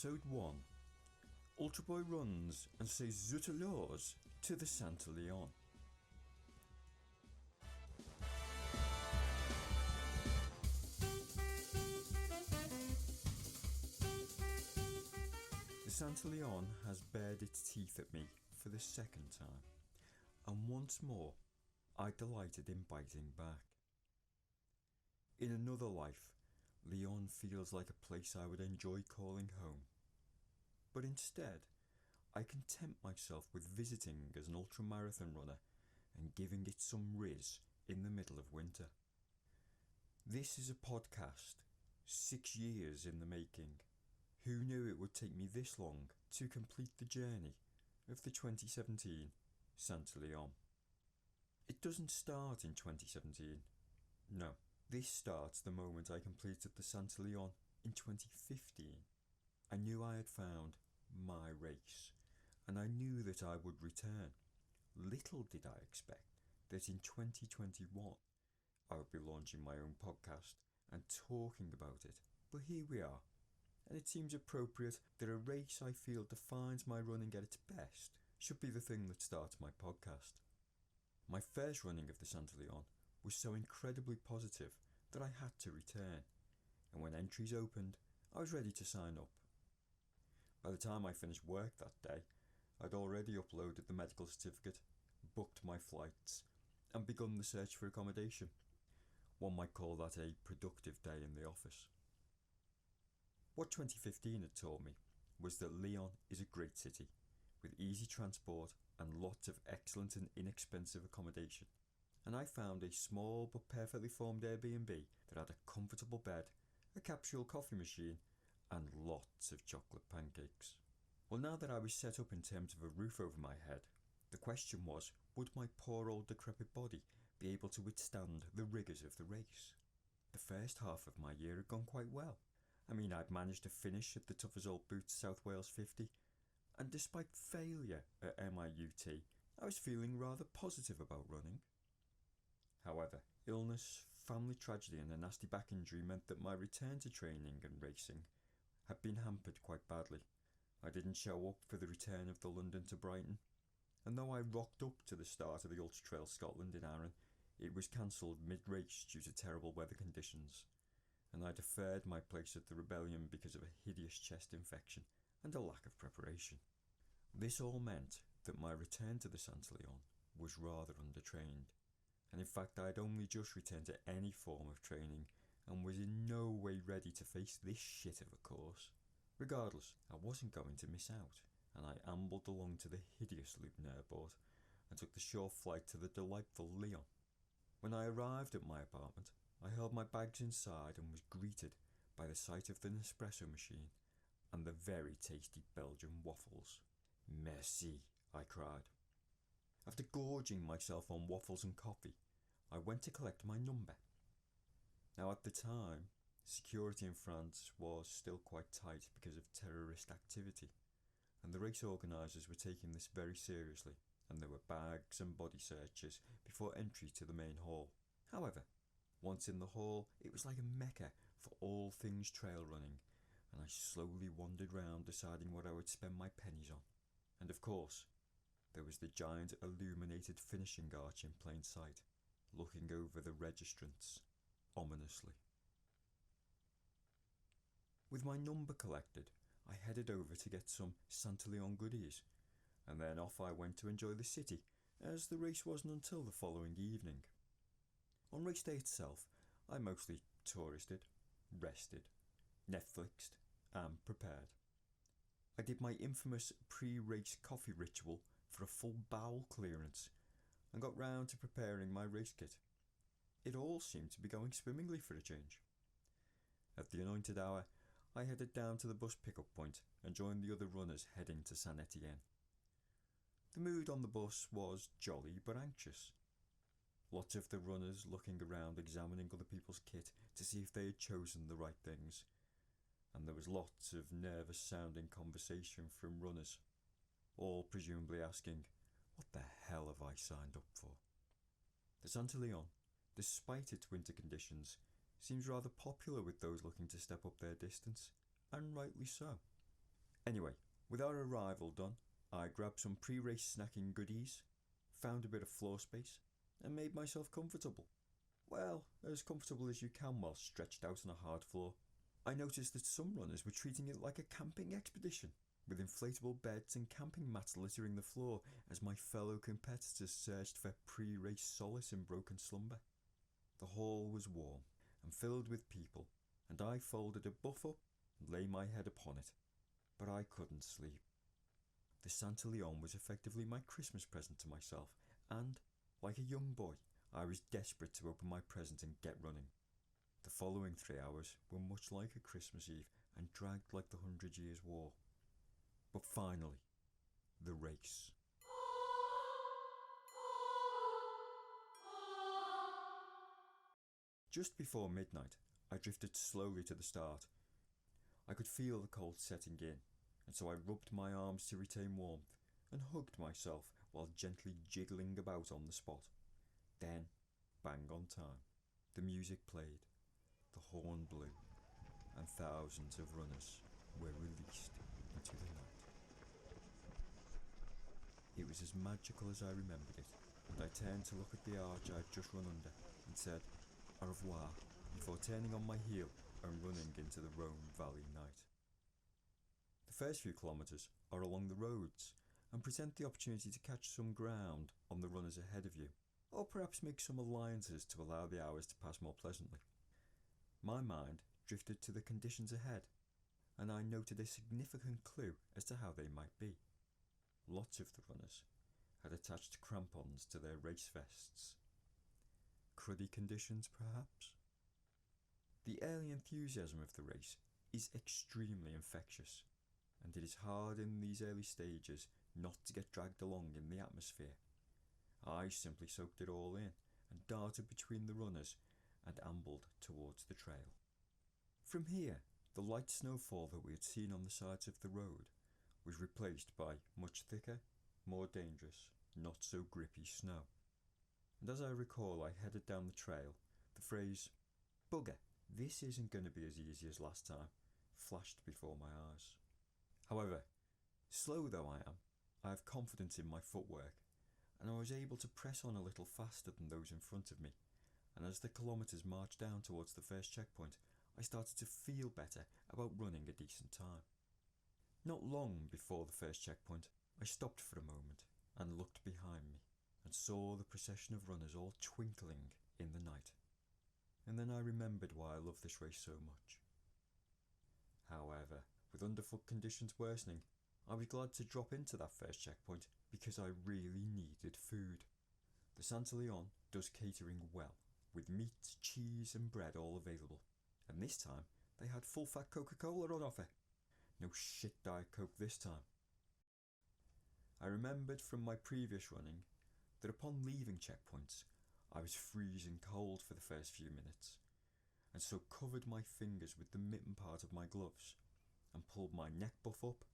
Episode 1. Ultraboyruns and says alors to the SainteLyon. The SainteLyon has bared its teeth at me for the second time, and once more I delighted in biting back. In another life, Lyon feels like a place I would enjoy calling home. But instead, I content myself with visiting as an ultramarathon runner and giving it some riz in the middle of winter. This is a podcast, 6 years in the making. Who knew it would take me this long to complete the journey of the 2017 SainteLyon? It doesn't start in 2017. No. This starts the moment I completed the SainteLyon in 2015. I knew I had found my race, and I knew that I would return. Little did I expect that in 2021 I would be launching my own podcast and talking about it. But here we are, and it seems appropriate that a race I feel defines my running at its best should be the thing that starts my podcast. My first running of the SainteLyon was so incredibly positive that I had to return, and when entries opened, I was ready to sign up. By the time I finished work that day, I'd already uploaded the medical certificate, booked my flights, and begun the search for accommodation. One might call that a productive day in the office. What 2015 had taught me was that Lyon is a great city, with easy transport and lots of excellent and inexpensive accommodation. And I found a small but perfectly formed Airbnb that had a comfortable bed, a capsule coffee machine, and lots of chocolate pancakes. Well, now that I was set up in terms of a roof over my head, the question was, would my poor old decrepit body be able to withstand the rigours of the race? The first half of my year had gone quite well. I'd managed to finish at the Tough as Old Boots South Wales 50, and despite failure at MIUT, I was feeling rather positive about running. However, illness, family tragedy and a nasty back injury meant that my return to training and racing had been hampered quite badly. I didn't show up for the return of the London to Brighton, and though I rocked up to the start of the Ultra Trail Scotland in Arran, it was cancelled mid-race due to terrible weather conditions, and I deferred my place at the Rebellion because of a hideous chest infection and a lack of preparation. This all meant that my return to the SainteLyon was rather undertrained. And in fact I had only just returned to any form of training and was in no way ready to face this shit of a course. Regardless, I wasn't going to miss out, and I ambled along to the hideous Luton airport and took the short flight to the delightful Lyon. When I arrived at my apartment, I held my bags inside and was greeted by the sight of the Nespresso machine and the very tasty Belgian waffles. Merci, I cried. After gorging myself on waffles and coffee, I went to collect my number. Now at the time, security in France was still quite tight because of terrorist activity, and the race organisers were taking this very seriously, and there were bags and body searches before entry to the main hall. However, once in the hall, it was like a mecca for all things trail running, and I slowly wandered round deciding what I would spend my pennies on. And of course, there was the giant illuminated finishing arch in plain sight, looking over the registrants, ominously. With my number collected, I headed over to get some SainteLyon goodies, and then off I went to enjoy the city, as the race wasn't until the following evening. On race day itself, I mostly touristed, rested, Netflixed, and prepared. I did my infamous pre-race coffee ritual for a full bowel clearance and got round to preparing my race kit. It all seemed to be going swimmingly for a change. At the anointed hour, I headed down to the bus pickup point and joined the other runners heading to St Etienne. The mood on the bus was jolly but anxious. Lots of the runners looking around examining other people's kit to see if they had chosen the right things, and there was lots of nervous sounding conversation from runners, all presumably asking, what the hell have I signed up for? The SainteLyon, despite its winter conditions, seems rather popular with those looking to step up their distance, and rightly so. Anyway, with our arrival done, I grabbed some pre-race snacking goodies, found a bit of floor space, and made myself comfortable. Well, as comfortable as you can while stretched out on a hard floor. I noticed that some runners were treating it like a camping expedition, with inflatable beds and camping mats littering the floor as my fellow competitors searched for pre-race solace in broken slumber. The hall was warm and filled with people, and I folded a buff up and lay my head upon it. But I couldn't sleep. The SainteLyon was effectively my Christmas present to myself, and, like a young boy, I was desperate to open my present and get running. The following 3 hours were much like a Christmas Eve and dragged like the 100 Years' War. But finally, the race. Just before midnight, I drifted slowly to the start. I could feel the cold setting in, and so I rubbed my arms to retain warmth and hugged myself while gently jiggling about on the spot. Then, bang on time, the music played, the horn blew, and thousands of runners were released into the night. It was as magical as I remembered it, and I turned to look at the arch I'd just run under and said au revoir before turning on my heel and running into the Rhone Valley night. The first few kilometres are along the roads and present the opportunity to catch some ground on the runners ahead of you, or perhaps make some alliances to allow the hours to pass more pleasantly. My mind drifted to the conditions ahead, and I noted a significant clue as to how they might be. Lots of the runners had attached crampons to their race vests. Cruddy conditions, perhaps? The early enthusiasm of the race is extremely infectious, and it is hard in these early stages not to get dragged along in the atmosphere. I simply soaked it all in and darted between the runners and ambled towards the trail. From here, the light snowfall that we had seen on the sides of the road was replaced by much thicker, more dangerous, not so grippy snow. And as I recall, I headed down the trail, the phrase, "Bugger, this isn't going to be as easy as last time," flashed before my eyes. However, slow though I am, I have confidence in my footwork, and I was able to press on a little faster than those in front of me, and as the kilometres marched down towards the first checkpoint, I started to feel better about running a decent time. Not long before the first checkpoint, I stopped for a moment and looked behind me and saw the procession of runners all twinkling in the night. And then I remembered why I love this race so much. However, with underfoot conditions worsening, I was glad to drop into that first checkpoint because I really needed food. The SainteLyon does catering well, with meat, cheese and bread all available, and this time they had full-fat Coca-Cola on offer. No shit Diet Coke this time. I remembered from my previous running that upon leaving checkpoints, I was freezing cold for the first few minutes, and so covered my fingers with the mitten part of my gloves and pulled my neck buff up,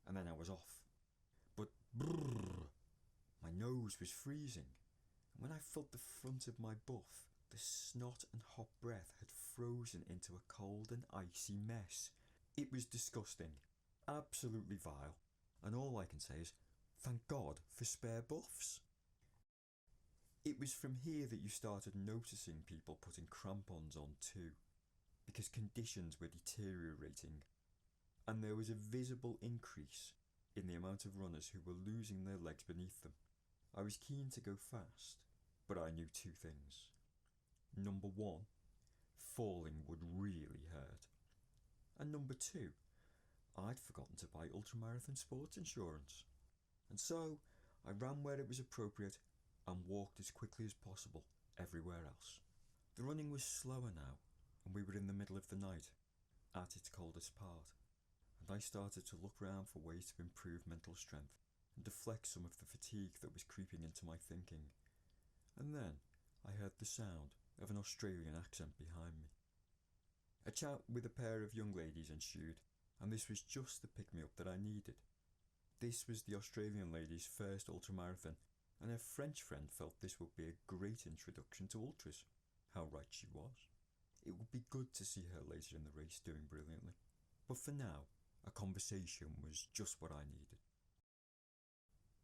and then I was off. But brrr, my nose was freezing, and when I felt the front of my buff, the snot and hot breath had frozen into a cold and icy mess. It was disgusting, absolutely vile, and all I can say is, thank God for spare buffs. It was from here that you started noticing people putting crampons on too, because conditions were deteriorating, and there was a visible increase in the amount of runners who were losing their legs beneath them. I was keen to go fast, but I knew two things. Number one, falling would really hurt. And number two, I'd forgotten to buy ultramarathon sports insurance. And so, I ran where it was appropriate and walked as quickly as possible everywhere else. The running was slower now, and we were in the middle of the night, at its coldest part, and I started to look round for ways to improve mental strength and deflect some of the fatigue that was creeping into my thinking. And then I heard the sound of an Australian accent behind me. A chat with a pair of young ladies ensued, and this was just the pick-me-up that I needed. This was the Australian lady's first ultramarathon, and her French friend felt this would be a great introduction to ultras. How right she was. It would be good to see her later in the race doing brilliantly. But for now, A conversation was just what I needed.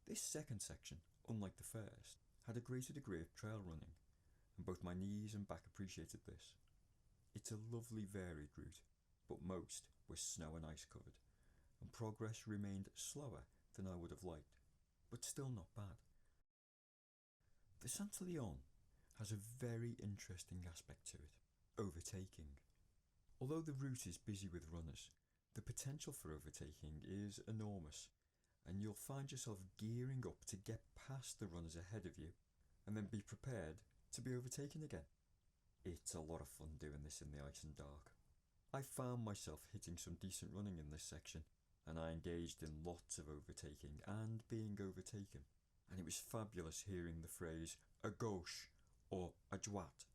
This second section, unlike the first, had a greater degree of trail running, and both my knees and back appreciated this. It's a lovely varied route, but most was snow and ice covered, and progress remained slower than I would have liked, but still not bad. The SainteLyon has a very interesting aspect to it, overtaking. Although the route is busy with runners, the potential for overtaking is enormous, and you'll find yourself gearing up to get past the runners ahead of you, and then be prepared to be overtaken again. It's a lot of fun doing this in the ice and dark. I found myself hitting some decent running in this section, and I engaged in lots of overtaking and being overtaken, and it was fabulous hearing the phrase a gauche or a droite.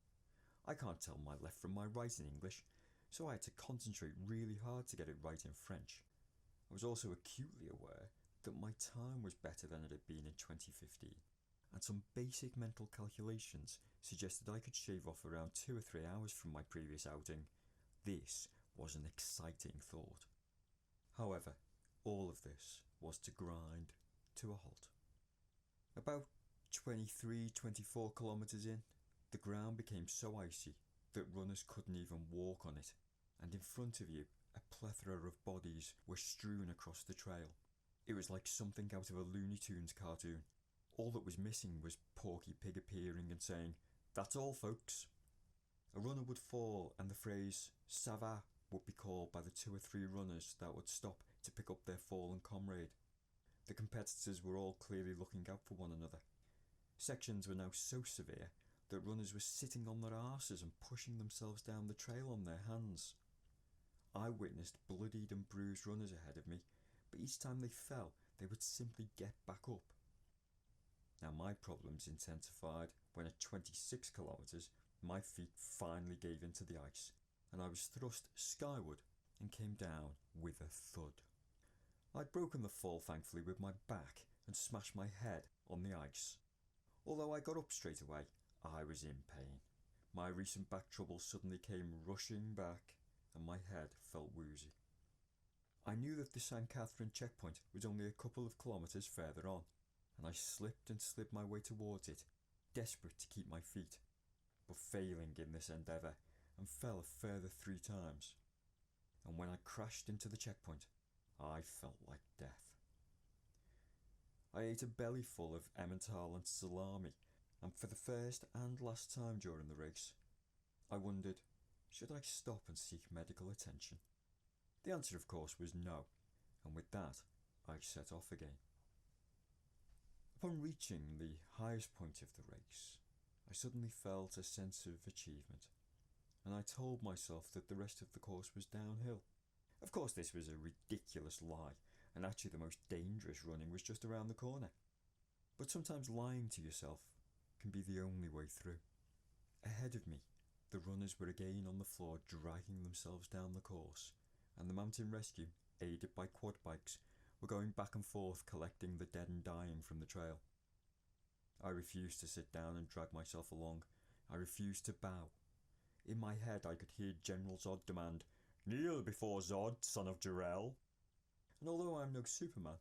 I can't tell my left from my right in English, so I had to concentrate really hard to get it right in French. I was also acutely aware that my time was better than it had been in 2015, and some basic mental calculations suggested I could shave off around 2 or 3 hours from my previous outing. This was an exciting thought. However, all of this was to grind to a halt. About 23-24 kilometres in, the ground became so icy that runners couldn't even walk on it, and in front of you a plethora of bodies were strewn across the trail. It was like something out of a Looney Tunes cartoon. All that was missing was Porky Pig appearing and saying, "That's all, folks." A runner would fall and the phrase "ça va" would be called by the 2 or 3 runners that would stop to pick up their fallen comrade. The competitors were all clearly looking out for one another. Sections were now so severe that runners were sitting on their arses and pushing themselves down the trail on their hands. I witnessed bloodied and bruised runners ahead of me, but each time they fell, they would simply get back up. Now my problems intensified when at 26 kilometres my feet finally gave into the ice, and I was thrust skyward and came down with a thud. I'd broken the fall thankfully with my back and smashed my head on the ice. Although I got up straight away, I was in pain. My recent back trouble suddenly came rushing back, and my head felt woozy. I knew that the St Catherine checkpoint was only a couple of kilometres further on, and I slipped and slid my way towards it, desperate to keep my feet, but failing in this endeavour, and fell a further 3 times. And when I crashed into the checkpoint, I felt like death. I ate a bellyful of Emmental and salami, and for the first and last time during the race, I wondered, should I stop and seek medical attention? The answer, of course, was no, and with that, I set off again. Upon reaching the highest point of the race, I suddenly felt a sense of achievement, and I told myself that the rest of the course was downhill. Of course, this was a ridiculous lie, and actually the most dangerous running was just around the corner. But sometimes lying to yourself can be the only way through. Ahead of me, the runners were again on the floor dragging themselves down the course, and the mountain rescue, aided by quad bikes, were going back and forth collecting the dead and dying from the trail. I refused to sit down and drag myself along. I refused to bow. In my head I could hear General Zod demand, "Kneel before Zod, son of Jarell." And although I am no Superman,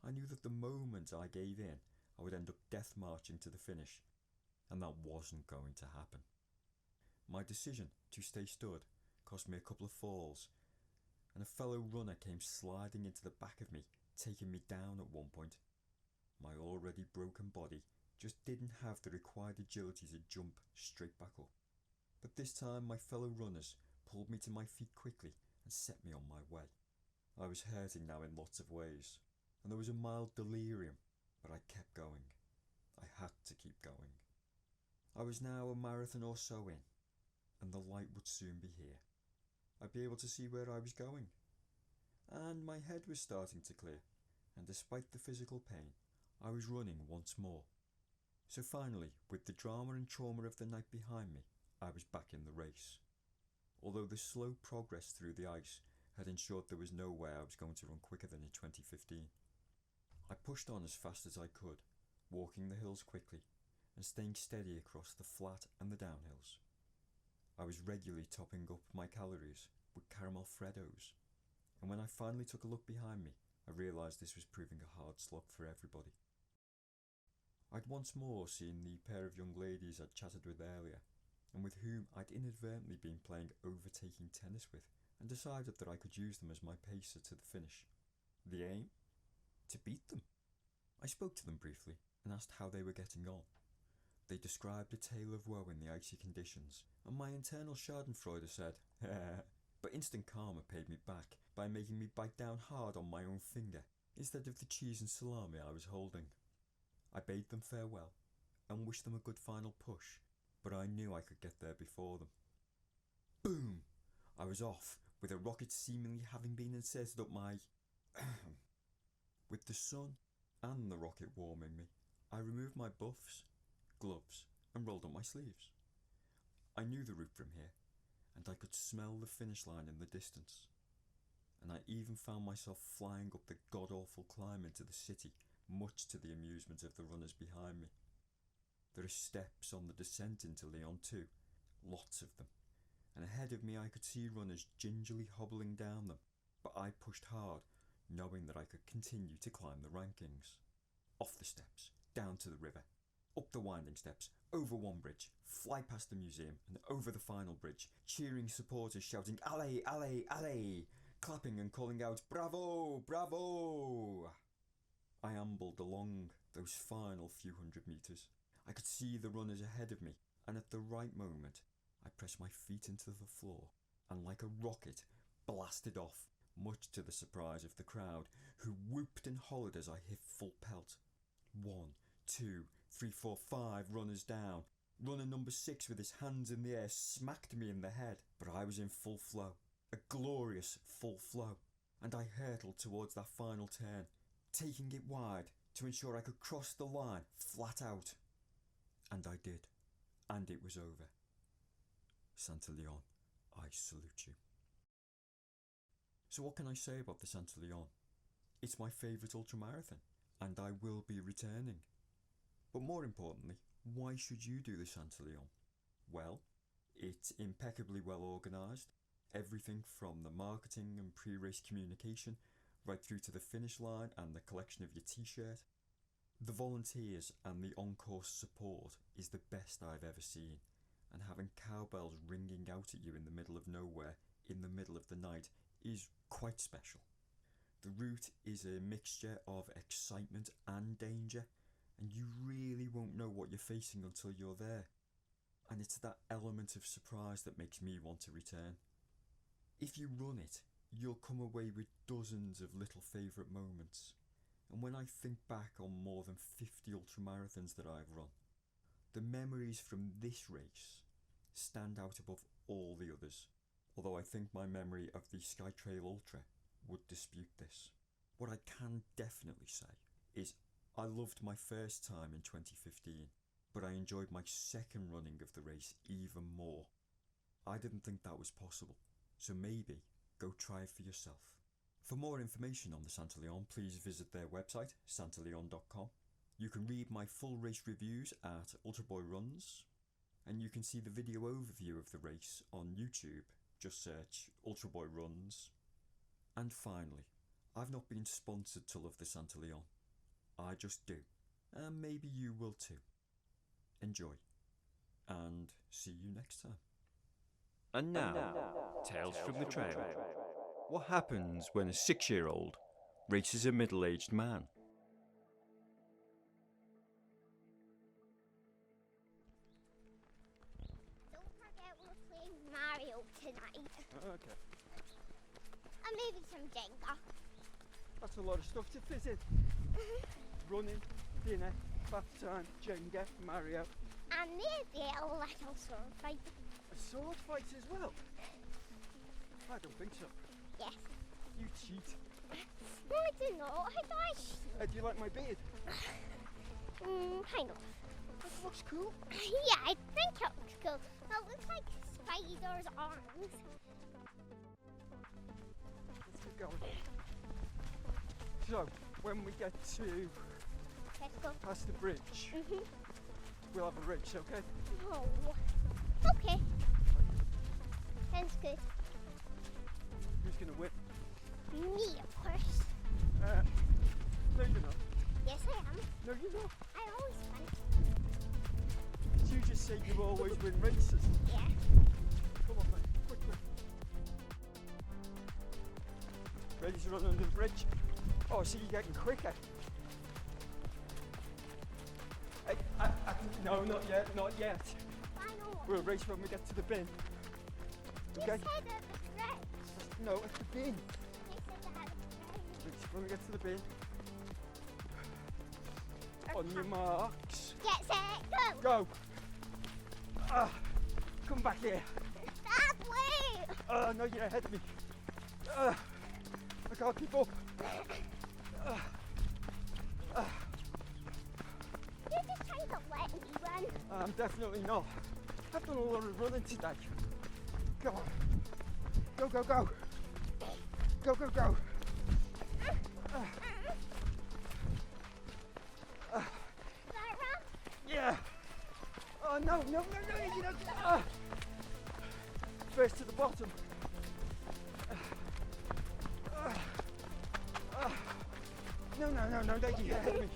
I knew that the moment I gave in, I would end up death marching to the finish, and that wasn't going to happen. My decision to stay stood cost me a couple of falls, and a fellow runner came sliding into the back of me, taking me down at one point. My already broken body just didn't have the required agility to jump straight back up. But this time my fellow runners pulled me to my feet quickly and set me on my way. I was hurting now in lots of ways, and there was a mild delirium, but I kept going. I had to keep going. I was now a marathon or so in, and the light would soon be here. I'd be able to see where I was going. And my head was starting to clear, and despite the physical pain, I was running once more. So finally, with the drama and trauma of the night behind me, I was back in the race. Although the slow progress through the ice had ensured there was no way I was going to run quicker than in 2015. I pushed on as fast as I could, walking the hills quickly and staying steady across the flat and the downhills. I was regularly topping up my calories with caramel Freddos. and when I finally took a look behind me, I realised this was proving a hard slog for everybody. I'd once more seen the pair of young ladies I'd chatted with earlier, and with whom I'd inadvertently been playing overtaking tennis with, and decided that I could use them as my pacer to the finish. The aim? To beat them. I spoke to them briefly and asked how they were getting on. They described a tale of woe in the icy conditions, and my internal schadenfreude said, but instant karma paid me back by making me bite down hard on my own finger instead of the cheese and salami I was holding. I bade them farewell and wished them a good final push, but I knew I could get there before them. Boom! I was off, with a rocket seemingly having been inserted up my... With the sun and the rocket warming me, I removed my buffs, gloves, and rolled up my sleeves. I knew the route from here, and I could smell the finish line in the distance. And I even found myself flying up the god-awful climb into the city, much to the amusement of the runners behind me. There are steps on the descent into Lyon too, lots of them, and ahead of me I could see runners gingerly hobbling down them, but I pushed hard, knowing that I could continue to climb the rankings. Off the steps, down to the river, up the winding steps, over one bridge, fly past the museum and over the final bridge, cheering supporters shouting "Allez, allez, allez!" clapping and calling out "Bravo, bravo!" I ambled along those final few hundred metres. I could see the runners ahead of me, and at the right moment, I pressed my feet into the floor and like a rocket blasted off, much to the surprise of the crowd, who whooped and hollered as I hit full pelt. 1, 2, 3, 4, 5 runners down. Runner number 6 with his hands in the air smacked me in the head, but I was in full flow, a glorious full flow, and I hurtled towards that final turn, taking it wide to ensure I could cross the line flat out. And I did, and it was over. SainteLyon, I salute you. So what can I say about the SainteLyon? It's my favourite ultramarathon, and I will be returning. But more importantly, why should you do the SainteLyon? Well, it's impeccably well organised, everything from the marketing and pre-race communication right through to the finish line and the collection of your t-shirt. The volunteers and the on-course support is the best I've ever seen, and having cowbells ringing out at you in the middle of nowhere, in the middle of the night, is quite special. The route is a mixture of excitement and danger, and you really won't know what you're facing until you're there. And it's that element of surprise that makes me want to return. If you run it, you'll come away with dozens of little favourite moments. And when I think back on more than 50 ultramarathons that I've run, the memories from this race stand out above all the others, although I think my memory of the Skytrail Ultra would dispute this. What I can definitely say is I loved my first time in 2015, but I enjoyed my second running of the race even more. I didn't think that was possible, so maybe go try it for yourself. For more information on the SainteLyon, please visit their website, SainteLyon.com. You can read my full race reviews at Ultraboyruns, and you can see the video overview of the race on YouTube. Just search Ultraboyruns. And finally, I've not been sponsored to love the SainteLyon. I just do, and maybe you will too. Enjoy, and see you next time. And now, Tales from the Trail. What happens when a 6-year-old races a middle-aged man? Don't forget we're playing Mario tonight. Okay, And maybe some Jenga. that's a lot of stuff to fit in. Running, dinner, bath time, Jenga, Mario. And maybe a little sword fight. A sword fight as well? I don't think so. Yes. You cheat. No, I don't know. How do I Do you like my beard? kind of. It looks cool. Yeah, I think it looks cool. It looks like spider's arms. Let's get going. So, when we get to Let's go. past the bridge, we'll have a race, okay? Oh. Okay. Sounds good. Who's gonna win? Me, of course. No, you're not. Yes, I am. No, you're not. I always win. You just say you always win races. Yeah. Come on, mate. Quickly. Ready to run under the bridge? Oh, see, you're getting quicker. No, not yet, not yet. I know. We'll race when we get to the bin. You Okay? said at the bridge. No, at the bin. You said at the Race when we get to the bin. On your marks. bridge. Get set, go. Go. Come back here. Stop, wait. No, you're ahead of me. I can't keep up. You're just trying to let me run. I'm definitely not. I've done a lot of running today. Go on. Go, go, go. Go, go, go. Is that wrong? Yeah. Oh, no, no, no, no, you don't. First to the bottom. No, no, no, no, don't you ahead of me.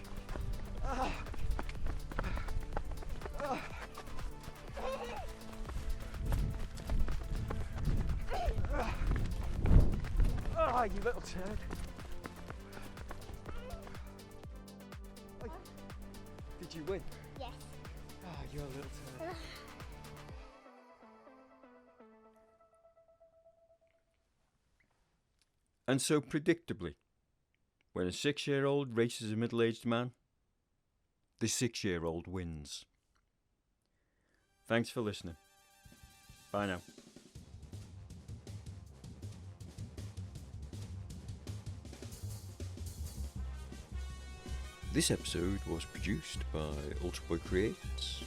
You little turd. Did you win? Yes. You're a little turd. And so, predictably, when a 6-year-old races a middle-aged man, the 6-year-old wins. Thanks for listening. Bye now. This episode was produced by Ultraboy Creates.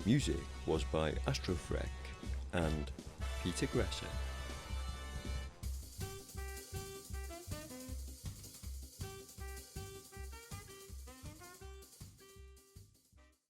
Music was by Astrofrek and Peter Gresser.